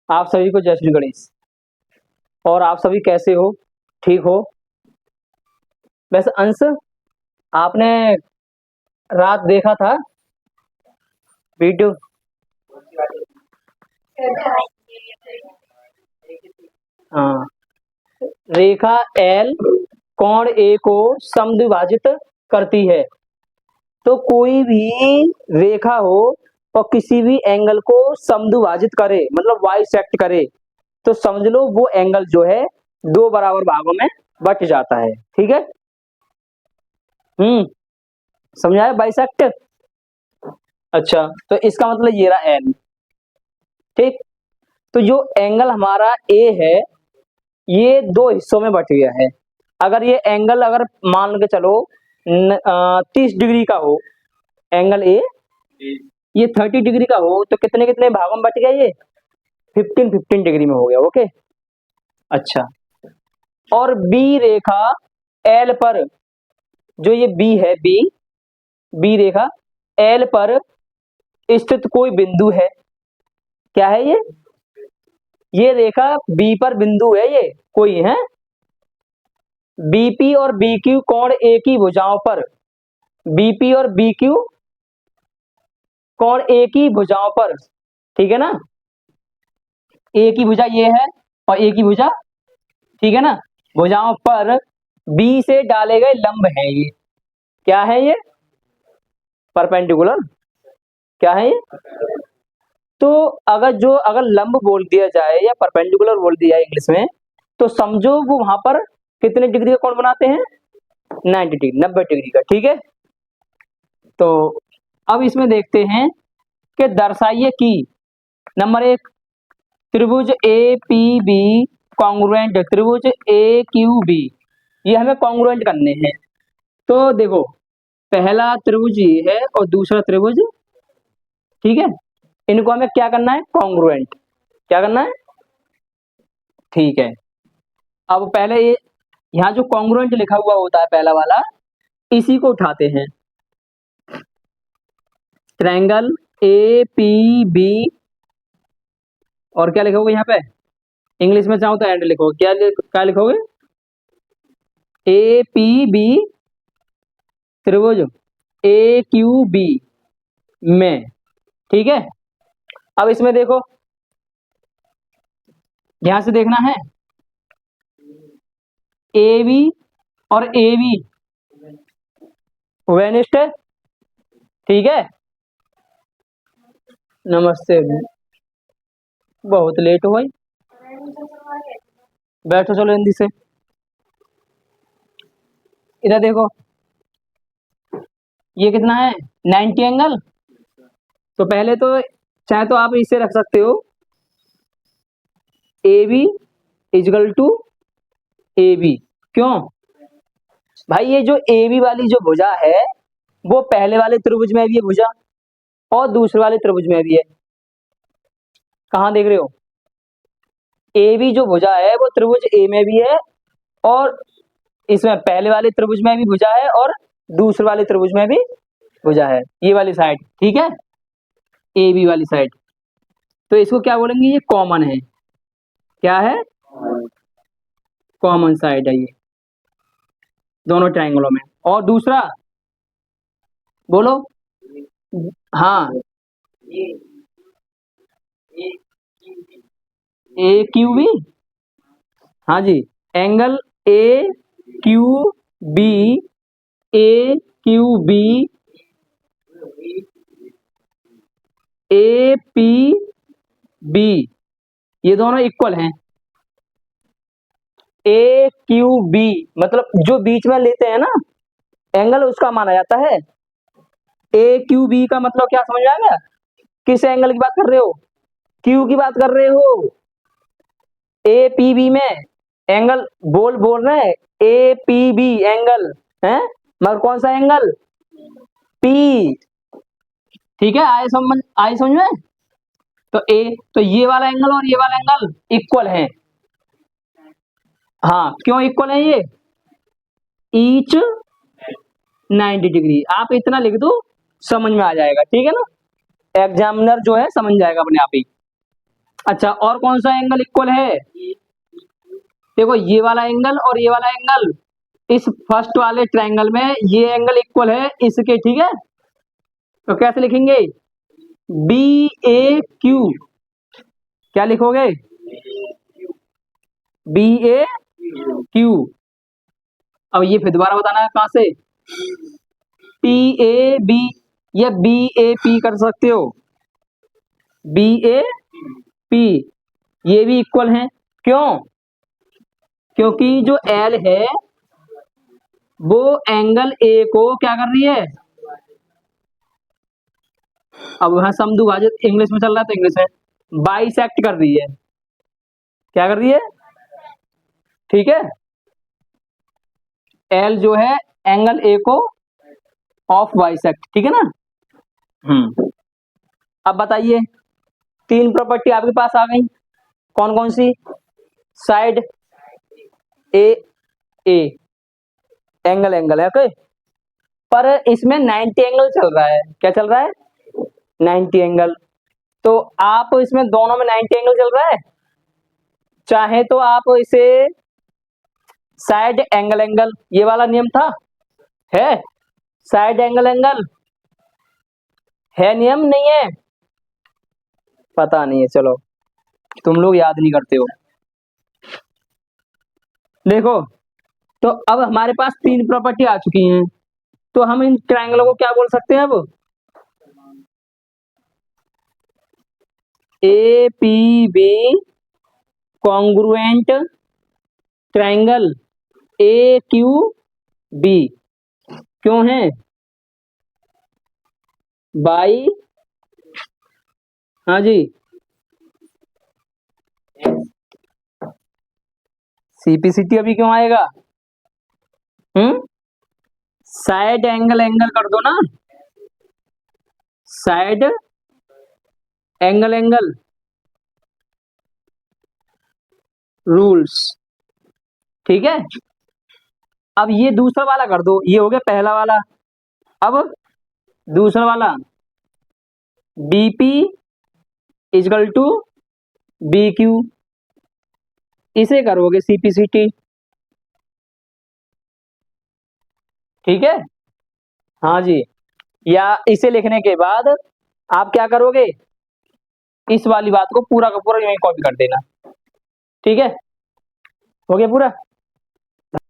आप सभी को जय श्री गणेश। और आप सभी कैसे हो? ठीक हो? वैसे अंश, आपने रात देखा था वीडियो? हाँ। रेखा एल कोण ए को समद्विभाजित करती है। तो कोई भी रेखा हो और किसी भी एंगल को समद्विभाजित करे, मतलब बाइसेक्ट करे, तो समझ लो वो एंगल जो है दो बराबर भागों में बट जाता है। ठीक है? समझाया बाइसेक्ट? अच्छा, तो इसका मतलब ये रहा एल। ठीक। तो जो एंगल हमारा ए है ये दो हिस्सों में बट गया है। अगर ये एंगल अगर मान के चलो 30 डिग्री का हो, एंगल ए ये 30 डिग्री का हो, तो कितने कितने भागों में बट गया? ये 15 डिग्री में हो गया। ओके। अच्छा, और बी रेखा एल पर, जो ये बी है, बी रेखा एल पर स्थित कोई बिंदु है। क्या है ये रेखा बी पर बिंदु है, ये कोई है। बीपी और बीक्यू कोण ए की भुजाओं पर, बीपी और बीक्यू कोण ए की भुजाओं पर, ठीक है ना? ए की भुजा ये है और ए की भुजा, ठीक है ना, भुजाओं पर बी से डाले गए लंब है ये। क्या है ये? परपेंडिकुलर। क्या है ये? तो अगर लंब बोल दिया जाए या परपेंडिकुलर बोल दिया जाए इंग्लिश में, तो समझो वो वहां पर कितने डिग्री का कोण बनाते हैं? 90 डिग्री, 90 डिग्री का। ठीक है? तो अब इसमें देखते हैं कि दर्शाइए कि नंबर 1, त्रिभुज ए पी बी कॉन्ग्रुएंट, त्रिभुज ए क्यू बी, ये हमें कॉन्ग्रुएंट करने हैं। तो देखो, पहला त्रिभुज ये है और दूसरा त्रिभुज, ठीक है, इनको हमें क्या करना है? कॉन्ग्रुएंट। क्या करना है? ठीक है। अब पहले ये यहाँ जो कॉन्ग्रुएंट लिखा हुआ होता है पहला वाला, इसी को उठाते हैं। ट्रायंगल ए पी बी, और क्या लिखोगे यहाँ पे? इंग्लिश में चाहो तो एंड लिखो। क्या लिखोगे? ए पी बी त्रिभुज ए क्यू बी में। ठीक है? अब इसमें देखो, ध्यान से देखना है। ए बी और ए बी वेनिस्ट है। ठीक है? नमस्ते, बहुत लेट हो गई। बैठो, चलो जल्दी से। इधर देखो, ये कितना है? 90 एंगल। तो पहले तो चाहे तो आप इसे रख सकते हो, A B equal to A B. क्यों भाई? ये जो ए बी वाली जो भुजा है वो पहले वाले त्रिभुज में भी है भुजा, और दूसरे वाले त्रिभुज में भी है। कहाँ देख रहे हो? ए बी जो भुजा है वो त्रिभुज ए में भी है, और इसमें पहले वाले त्रिभुज में भी भुजा है, और दूसरे वाले त्रिभुज में भी भुजा है, ये वाली साइड। ठीक है? ए बी वाली साइड। तो इसको क्या बोलेंगे? ये कॉमन है। क्या है? कॉमन साइड है ये दोनों ट्रायंगलों में। और दूसरा बोलो। हाँ, ए क्यू बी। हाँ जी, angle A Q B, A Q B, A P B, ये दोनों इक्वल हैं। ए क्यू बी मतलब जो बीच में लेते हैं ना एंगल, उसका माना जाता है। ए क्यू बी का मतलब क्या समझ आएगा? किस एंगल की बात कर रहे हो? क्यू की बात कर रहे हो। ए पी बी में एंगल बोल रहे हैं, ए पी बी एंगल है, मगर कौन सा एंगल? पी। ठीक है? आए समझ में? तो ये वाला एंगल और ये वाला एंगल इक्वल है। हाँ, क्यों इक्वल है? ये ईच 90 डिग्री। आप इतना लिख दो, समझ में आ जाएगा। ठीक है ना? एग्जामिनर जो है समझ जाएगा अपने आप ही। अच्छा, और कौन सा एंगल इक्वल है? देखो ये वाला एंगल और ये वाला एंगल, इस फर्स्ट वाले ट्रायंगल में ये एंगल इक्वल है इसके, ठीक है। तो कैसे लिखेंगे? बी ए क्यू, क्या लिखोगे? B A Q. अब ये फिर दोबारा बताना है कहां से? पी ए बी, या बी ए पी कर सकते हो, बी ए पी, ये भी इक्वल हैं। क्यों? क्योंकि जो एल है वो एंगल ए को क्या कर रही है? अब वहां समदुभाजित इंग्लिश में चल रहा है तो इंग्लिश में बाइसेक्ट कर रही है। क्या कर रही है? ठीक है, एल जो है एंगल ए को ऑफ बाइसेक्ट, ठीक है ना। अब बताइए, तीन प्रॉपर्टी आपके पास आ गई, कौन कौन सी? Side A, A angle angle है, ओके। पर इसमें 90 एंगल चल रहा है, क्या चल रहा है? 90 एंगल। तो आप इसमें दोनों में 90 एंगल चल रहा है, चाहे तो आप इसे साइड एंगल एंगल, ये वाला नियम था, है साइड एंगल एंगल है, नियम नहीं है, पता नहीं है, चलो तुम लोग याद नहीं करते हो। देखो, तो अब हमारे पास तीन प्रॉपर्टी आ चुकी हैं, तो हम इन ट्रायंगलों को क्या बोल सकते हैं अब? A P B congruent triangle A Q B, क्यों है? बाई, हाँ जी, सीपीसीटी अभी क्यों आएगा? साइड एंगल एंगल कर दो ना, साइड एंगल एंगल रूल्स, ठीक है। अब ये दूसरा वाला कर दो, ये हो गया पहला वाला। अब दूसरा वाला, BP equal to B Q, इसे करोगे सीपीसीटी, ठीक है। हाँ जी, या इसे लिखने के बाद आप क्या करोगे? इस वाली बात को पूरा का पूरा यूं ही कॉपी कर देना, ठीक है। हो गया पूरा।